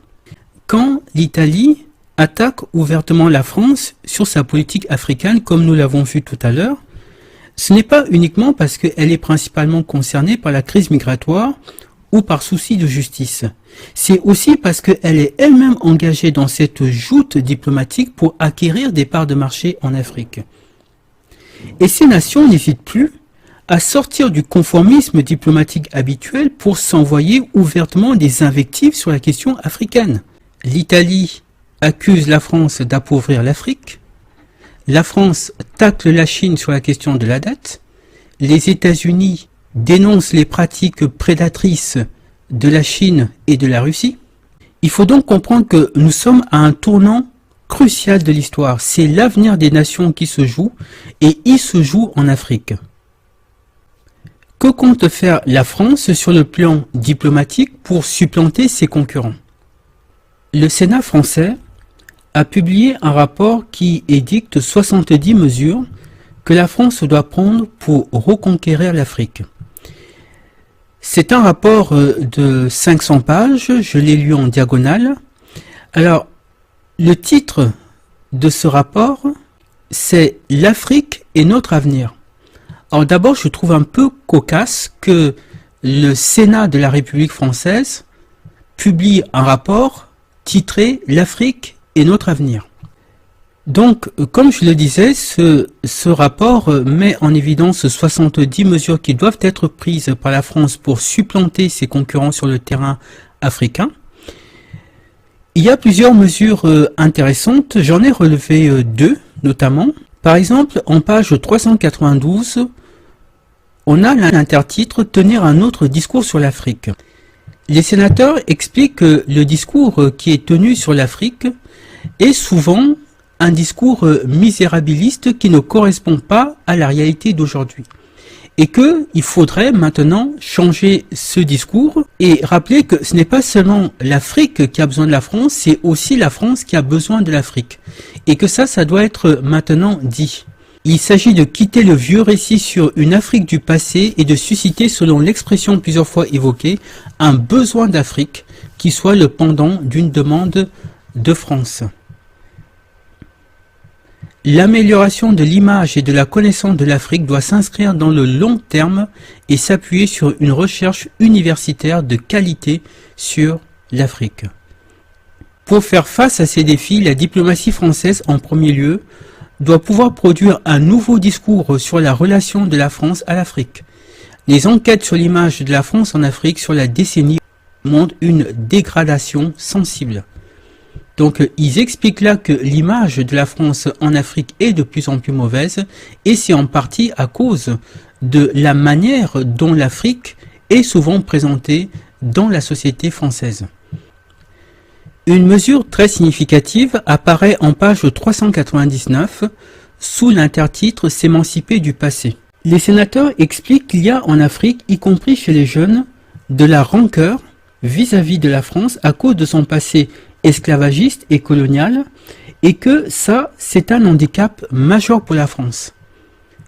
Quand l'Italie attaque ouvertement la France sur sa politique africaine, comme nous l'avons vu tout à l'heure, ce n'est pas uniquement parce qu'elle est principalement concernée par la crise migratoire ou par souci de justice. C'est aussi parce qu'elle est elle-même engagée dans cette joute diplomatique pour acquérir des parts de marché en Afrique. Et ces nations n'hésitent plus à sortir du conformisme diplomatique habituel pour s'envoyer ouvertement des invectives sur la question africaine. L'Italie accuse la France d'appauvrir l'Afrique. La France tacle la Chine sur la question de la dette. Les États-Unis dénoncent les pratiques prédatrices de la Chine et de la Russie. Il faut donc comprendre que nous sommes à un tournant crucial de l'histoire. C'est l'avenir des nations qui se joue, et il se joue en Afrique. Que compte faire la France sur le plan diplomatique pour supplanter ses concurrents? Le Sénat français a publié un rapport qui édicte 70 mesures que la France doit prendre pour reconquérir l'Afrique. C'est un rapport de 500 pages, je l'ai lu en diagonale. Alors, le titre de ce rapport, c'est « L'Afrique est notre avenir ». Alors d'abord, je trouve un peu cocasse que le Sénat de la République française publie un rapport titré « L'Afrique est notre avenir ». Donc, comme je le disais, ce rapport met en évidence 70 mesures qui doivent être prises par la France pour supplanter ses concurrents sur le terrain africain. Il y a plusieurs mesures intéressantes, j'en ai relevé deux notamment. Par exemple, en page 392, on a l'intertitre « Tenir un autre discours sur l'Afrique ». Les sénateurs expliquent que le discours qui est tenu sur l'Afrique est souvent un discours misérabiliste qui ne correspond pas à la réalité d'aujourd'hui. Et qu'il faudrait maintenant changer ce discours et rappeler que ce n'est pas seulement l'Afrique qui a besoin de la France, c'est aussi la France qui a besoin de l'Afrique. Et que ça doit être maintenant dit. Il s'agit de quitter le vieux récit sur une Afrique du passé et de susciter, selon l'expression plusieurs fois évoquée, un besoin d'Afrique qui soit le pendant d'une demande de France. L'amélioration de l'image et de la connaissance de l'Afrique doit s'inscrire dans le long terme et s'appuyer sur une recherche universitaire de qualité sur l'Afrique. Pour faire face à ces défis, la diplomatie française, en premier lieu, doit pouvoir produire un nouveau discours sur la relation de la France à l'Afrique. Les enquêtes sur l'image de la France en Afrique sur la décennie montrent une dégradation sensible. Donc ils expliquent là que l'image de la France en Afrique est de plus en plus mauvaise, et c'est en partie à cause de la manière dont l'Afrique est souvent présentée dans la société française. Une mesure très significative apparaît en page 399 sous l'intertitre « S'émanciper du passé ». Les sénateurs expliquent qu'il y a en Afrique, y compris chez les jeunes, de la rancœur vis-à-vis de la France à cause de son passé esclavagiste et colonial, et que ça, c'est un handicap majeur pour la France.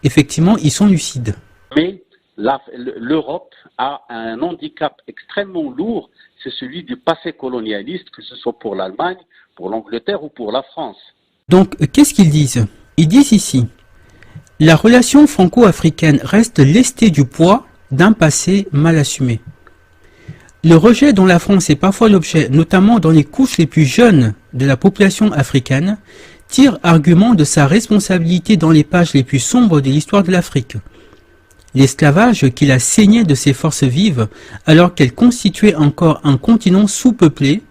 Effectivement, ils sont lucides.
Mais l'Europe a un handicap extrêmement lourd, c'est celui du passé colonialiste, que ce soit pour l'Allemagne, pour l'Angleterre ou pour la France.
Donc, qu'est-ce qu'ils disent? Ils disent ici, la relation franco-africaine reste lestée du poids d'un passé mal assumé. Le rejet dont la France est parfois l'objet, notamment dans les couches les plus jeunes de la population africaine, tire argument de sa responsabilité dans les pages les plus sombres de l'histoire de l'Afrique. L'esclavage qu'il a saigné de ses forces vives alors qu'elle constituait encore un continent sous-peuplé,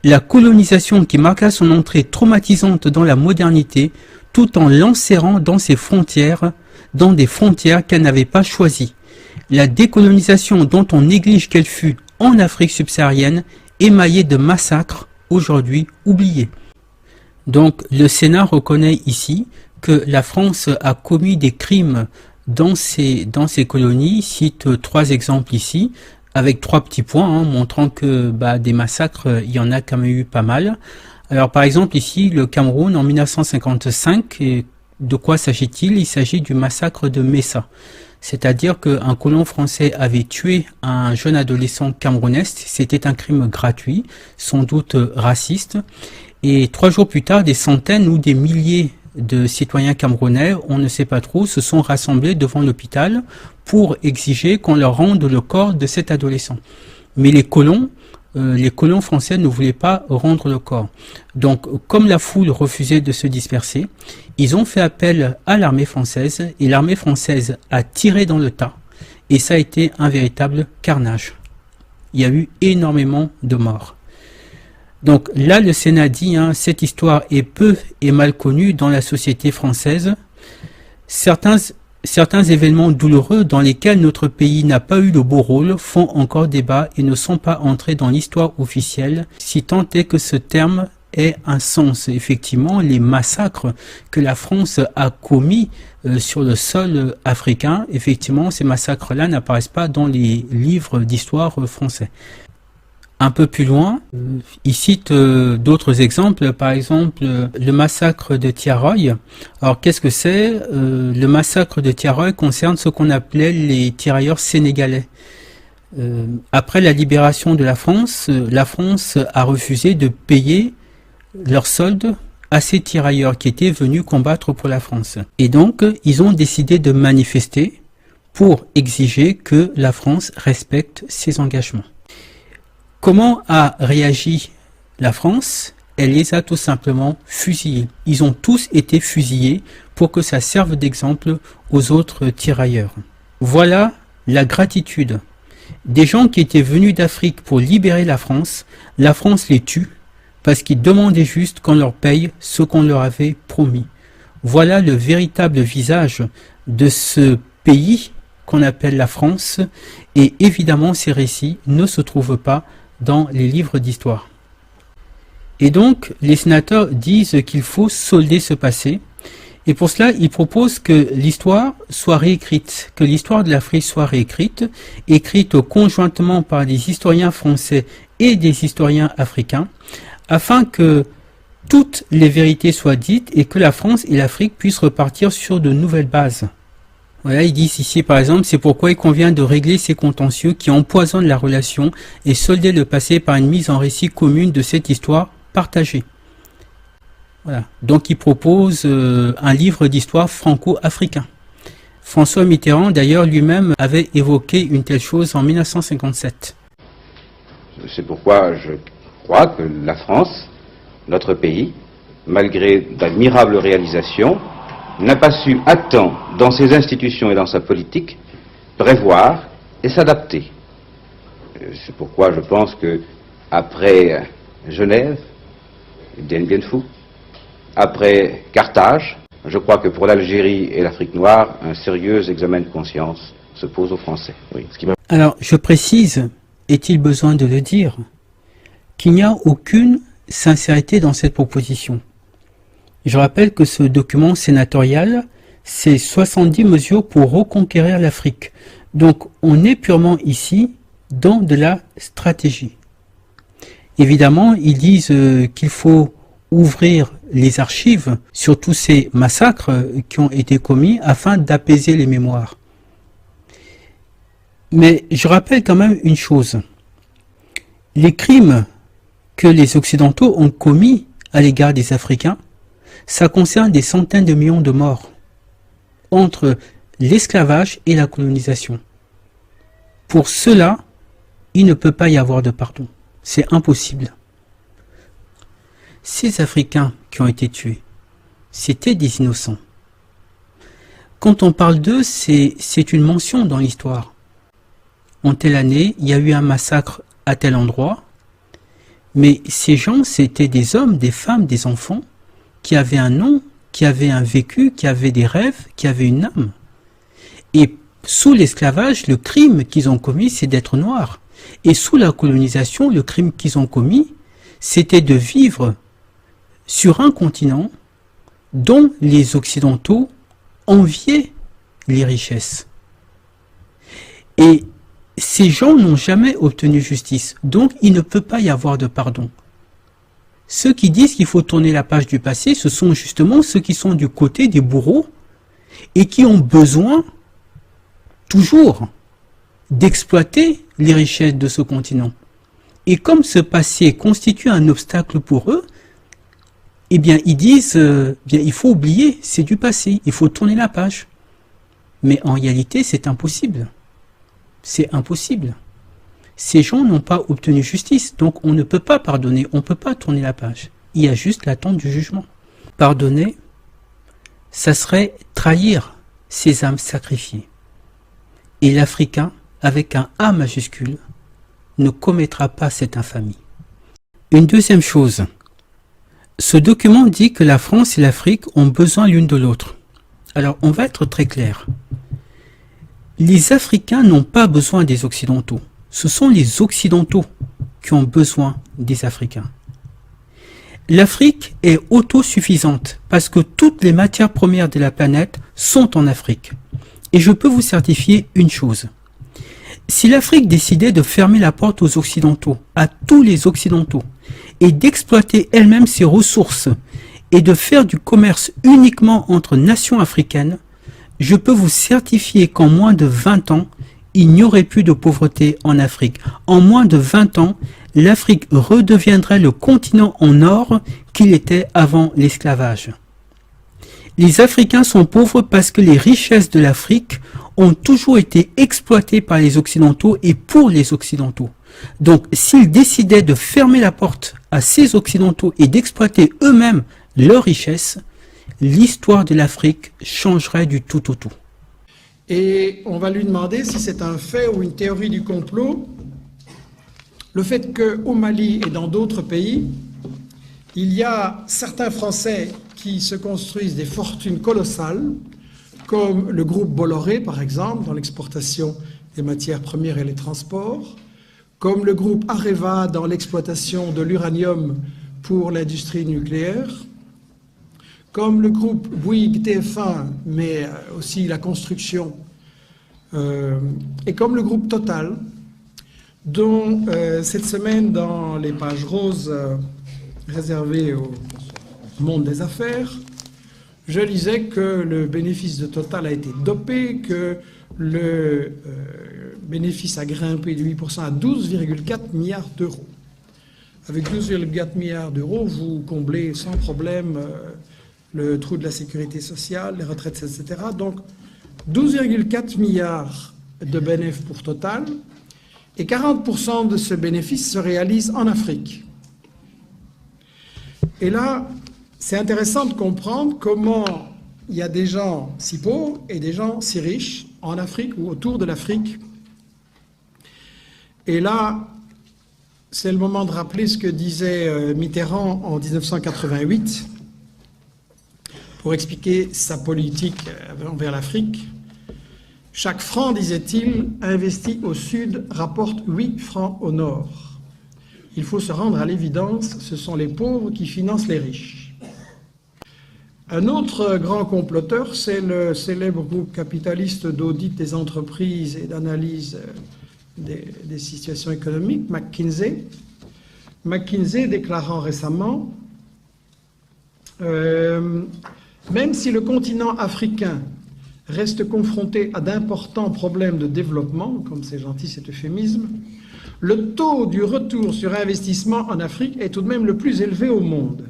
la colonisation qui marqua son entrée traumatisante dans la modernité tout en l'enserrant dans ses frontières, dans des frontières qu'elle n'avait pas choisies. La décolonisation dont on néglige qu'elle fut en Afrique subsaharienne, émaillée de massacres aujourd'hui oubliés. Donc le Sénat reconnaît ici que la France a commis des crimes dans ses colonies, cite 3 exemples ici, avec 3 petits points, montrant que des massacres, il y en a quand même eu pas mal. Alors par exemple ici, le Cameroun en 1955, et de quoi s'agit-il? Il s'agit du massacre de Messa. C'est-à-dire qu'un colon français avait tué un jeune adolescent camerounais. C'était un crime gratuit, sans doute raciste. Et 3 jours plus tard, des centaines ou des milliers de citoyens camerounais, on ne sait pas trop, se sont rassemblés devant l'hôpital pour exiger qu'on leur rende le corps de cet adolescent. Mais les colons français ne voulaient pas rendre le corps. Donc, comme la foule refusait de se disperser, ils ont fait appel à l'armée française et l'armée française a tiré dans le tas. Et ça a été un véritable carnage. Il y a eu énormément de morts. Donc là, le Sénat dit, cette histoire est peu et mal connue dans la société française. Certains événements douloureux dans lesquels notre pays n'a pas eu de beau rôle font encore débat et ne sont pas entrés dans l'histoire officielle, si tant est que ce terme ait un sens. Effectivement, les massacres que la France a commis sur le sol africain, effectivement, ces massacres-là n'apparaissent pas dans les livres d'histoire français. Un peu plus loin, il cite d'autres exemples, par exemple le massacre de Thiaroye. Alors qu'est-ce que c'est? Le massacre de Thiaroye concerne ce qu'on appelait les tirailleurs sénégalais. Après la libération de la France a refusé de payer leur solde à ces tirailleurs qui étaient venus combattre pour la France. Et donc, ils ont décidé de manifester pour exiger que la France respecte ses engagements. Comment a réagi la France? Elle les a tout simplement fusillés. Ils ont tous été fusillés pour que ça serve d'exemple aux autres tirailleurs. Voilà la gratitude. Des gens qui étaient venus d'Afrique pour libérer la France les tue parce qu'ils demandaient juste qu'on leur paye ce qu'on leur avait promis. Voilà le véritable visage de ce pays qu'on appelle la France, et évidemment ces récits ne se trouvent pas dans les livres d'histoire. Et donc, les sénateurs disent qu'il faut solder ce passé, et pour cela, ils proposent que l'histoire soit réécrite, que l'histoire de l'Afrique soit réécrite, écrite conjointement par des historiens français et des historiens africains, afin que toutes les vérités soient dites et que la France et l'Afrique puissent repartir sur de nouvelles bases. Voilà, ils disent ici par exemple, c'est pourquoi il convient de régler ces contentieux qui empoisonnent la relation et solder le passé par une mise en récit commune de cette histoire partagée. Voilà, donc ils proposent un livre d'histoire franco-africain. François Mitterrand d'ailleurs lui-même avait évoqué une telle chose en 1957.
C'est pourquoi je crois que la France, notre pays, malgré d'admirables réalisations, n'a pas su à temps, dans ses institutions et dans sa politique, prévoir et s'adapter. C'est pourquoi je pense que, après Genève, Dien Bien Phu, après Carthage, je crois que pour l'Algérie et l'Afrique noire, un sérieux examen de conscience se pose aux Français. Oui.
Alors, je précise, est-il besoin de le dire, qu'il n'y a aucune sincérité dans cette proposition. Je rappelle que ce document sénatorial, c'est 70 mesures pour reconquérir l'Afrique. Donc, on est purement ici dans de la stratégie. Évidemment, ils disent qu'il faut ouvrir les archives sur tous ces massacres qui ont été commis afin d'apaiser les mémoires. Mais je rappelle quand même une chose. Les crimes que les Occidentaux ont commis à l'égard des Africains, ça concerne des centaines de millions de morts entre l'esclavage et la colonisation. Pour cela, il ne peut pas y avoir de pardon. C'est impossible. Ces Africains qui ont été tués, c'était des innocents. Quand on parle d'eux, c'est une mention dans l'histoire. En telle année, il y a eu un massacre à tel endroit, mais ces gens, c'était des hommes, des femmes, des enfants, qui avaient un nom, qui avaient un vécu, qui avaient des rêves, qui avaient une âme. Et sous l'esclavage, le crime qu'ils ont commis, c'est d'être noirs. Et sous la colonisation, le crime qu'ils ont commis, c'était de vivre sur un continent dont les Occidentaux enviaient les richesses. Et ces gens n'ont jamais obtenu justice, donc il ne peut pas y avoir de pardon. Ceux qui disent qu'il faut tourner la page du passé, ce sont justement ceux qui sont du côté des bourreaux et qui ont besoin toujours d'exploiter les richesses de ce continent. Et comme ce passé constitue un obstacle pour eux, eh bien, ils disent, bien, il faut oublier, c'est du passé, il faut tourner la page. Mais en réalité, c'est impossible. C'est impossible. Ces gens n'ont pas obtenu justice, donc on ne peut pas pardonner, on ne peut pas tourner la page. Il y a juste l'attente du jugement. Pardonner, ça serait trahir ces âmes sacrifiées. Et l'Africain, avec un A majuscule, ne commettra pas cette infamie. Une deuxième chose, ce document dit que la France et l'Afrique ont besoin l'une de l'autre. Alors, on va être très clair. Les Africains n'ont pas besoin des Occidentaux. Ce sont les Occidentaux qui ont besoin des Africains. L'Afrique est autosuffisante parce que toutes les matières premières de la planète sont en Afrique. Et je peux vous certifier une chose. Si l'Afrique décidait de fermer la porte aux Occidentaux, à tous les Occidentaux, et d'exploiter elle-même ses ressources et de faire du commerce uniquement entre nations africaines, je peux vous certifier qu'en moins de 20 ans, il n'y aurait plus de pauvreté en Afrique. En moins de 20 ans, l'Afrique redeviendrait le continent en or qu'il était avant l'esclavage. Les Africains sont pauvres parce que les richesses de l'Afrique ont toujours été exploitées par les Occidentaux et pour les Occidentaux. Donc, s'ils décidaient de fermer la porte à ces Occidentaux et d'exploiter eux-mêmes leurs richesses, l'histoire de l'Afrique changerait du tout au tout.
Et on va lui demander si c'est un fait ou une théorie du complot, le fait qu'au Mali et dans d'autres pays, il y a certains Français qui se construisent des fortunes colossales, comme le groupe Bolloré, par exemple, dans l'exportation des matières premières et les transports, comme le groupe Areva dans l'exploitation de l'uranium pour l'industrie nucléaire, comme le groupe Bouygues TF1, mais aussi la construction, et comme le groupe Total, dont cette semaine, dans les pages roses réservées au monde des affaires, je lisais que le bénéfice de Total a été dopé, que le bénéfice a grimpé de 8% à 12,4 milliards d'euros. Avec 12,4 milliards d'euros, vous comblez sans problème le trou de la sécurité sociale, les retraites, etc. Donc, 12,4 milliards de bénéfices pour Total, et 40% de ce bénéfice se réalise en Afrique. Et là, c'est intéressant de comprendre comment il y a des gens si pauvres et des gens si riches en Afrique ou autour de l'Afrique. Et là, c'est le moment de rappeler ce que disait Mitterrand en 1988 pour expliquer sa politique envers l'Afrique. Chaque franc, disait-il, investi au sud rapporte 8 francs au nord. Il faut se rendre à l'évidence, ce sont les pauvres qui financent les riches. Un autre grand comploteur, c'est le célèbre groupe capitaliste d'audit des entreprises et d'analyse des situations économiques, McKinsey. McKinsey déclarant récemment même si le continent africain reste confronté à d'importants problèmes de développement, comme c'est gentil cet euphémisme, le taux du retour sur investissement en Afrique est tout de même le plus élevé au monde.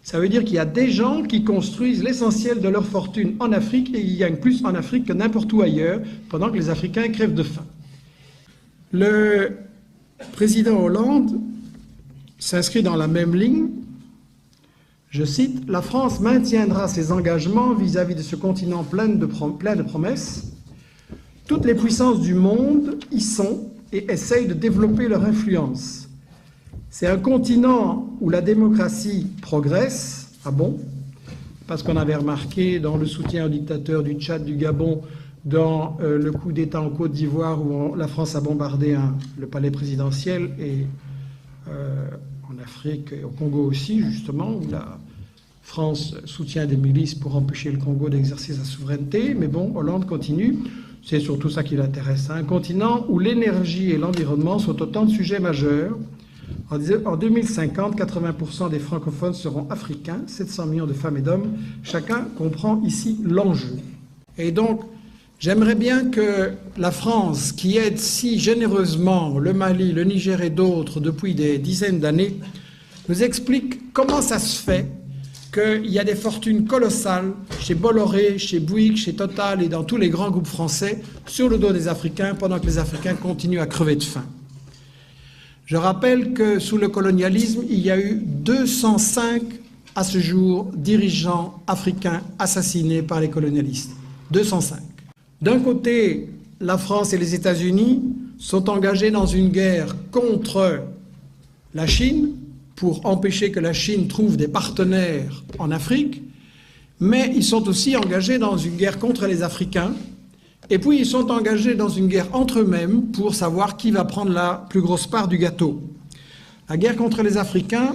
Ça veut dire qu'il y a des gens qui construisent l'essentiel de leur fortune en Afrique et ils gagnent plus en Afrique que n'importe où ailleurs, pendant que les Africains crèvent de faim. Le président Hollande s'inscrit dans la même ligne. Je cite, « La France maintiendra ses engagements vis-à-vis de ce continent plein de promesses. Toutes les puissances du monde y sont et essayent de développer leur influence. C'est un continent où la démocratie progresse. » Ah bon? Parce qu'on avait remarqué dans le soutien aux dictateurs du Tchad, du Gabon, dans le coup d'État en Côte d'Ivoire où la France a bombardé le palais présidentiel et en Afrique et au Congo aussi, justement, où la France soutient des milices pour empêcher le Congo d'exercer sa souveraineté. Mais bon, Hollande continue. C'est surtout ça qui l'intéresse. Un continent où l'énergie et l'environnement sont autant de sujets majeurs. En 2050, 80% des francophones seront africains, 700 millions de femmes et d'hommes. Chacun comprend ici l'enjeu. Et donc, j'aimerais bien que la France, qui aide si généreusement le Mali, le Niger et d'autres depuis des dizaines d'années, nous explique comment ça se fait qu'il y a des fortunes colossales chez Bolloré, chez Bouygues, chez Total et dans tous les grands groupes français sur le dos des Africains pendant que les Africains continuent à crever de faim. Je rappelle que sous le colonialisme, il y a eu 205 à ce jour dirigeants africains assassinés par les colonialistes. 205. D'un côté, la France et les États-Unis sont engagés dans une guerre contre la Chine pour empêcher que la Chine trouve des partenaires en Afrique, mais ils sont aussi engagés dans une guerre contre les Africains, et puis ils sont engagés dans une guerre entre eux-mêmes pour savoir qui va prendre la plus grosse part du gâteau. La guerre contre les Africains,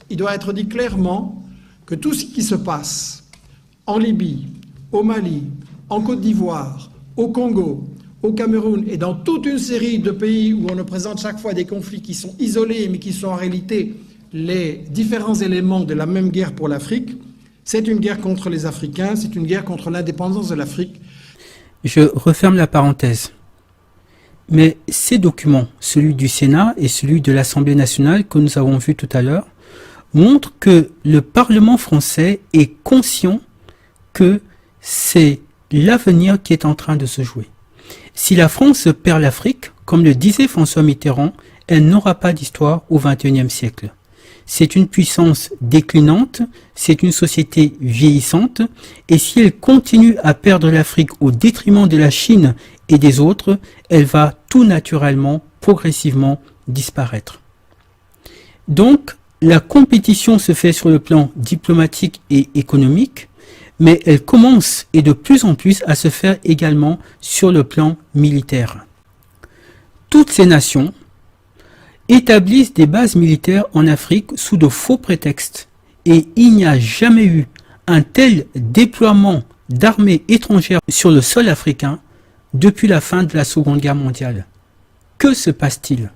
il doit être dit clairement que tout ce qui se passe en Libye, au Mali, en Côte d'Ivoire, au Congo, au Cameroun et dans toute une série de pays où on nous présente chaque fois des conflits qui sont isolés mais qui sont en réalité les différents éléments de la même guerre pour l'Afrique, c'est une guerre contre les Africains, c'est une guerre contre l'indépendance de l'Afrique.
Je referme la parenthèse. Mais ces documents, celui du Sénat et celui de l'Assemblée nationale que nous avons vu tout à l'heure, montrent que le Parlement français est conscient que c'est l'avenir qui est en train de se jouer. Si la France perd l'Afrique, comme le disait François Mitterrand, elle n'aura pas d'histoire au XXIe siècle. C'est une puissance déclinante, c'est une société vieillissante, et si elle continue à perdre l'Afrique au détriment de la Chine et des autres, elle va tout naturellement, progressivement disparaître. Donc, la compétition se fait sur le plan diplomatique et économique, mais elle commence et de plus en plus à se faire également sur le plan militaire. Toutes ces nations établissent des bases militaires en Afrique sous de faux prétextes et il n'y a jamais eu un tel déploiement d'armées étrangères sur le sol africain depuis la fin de la Seconde Guerre mondiale. Que se passe-t-il ?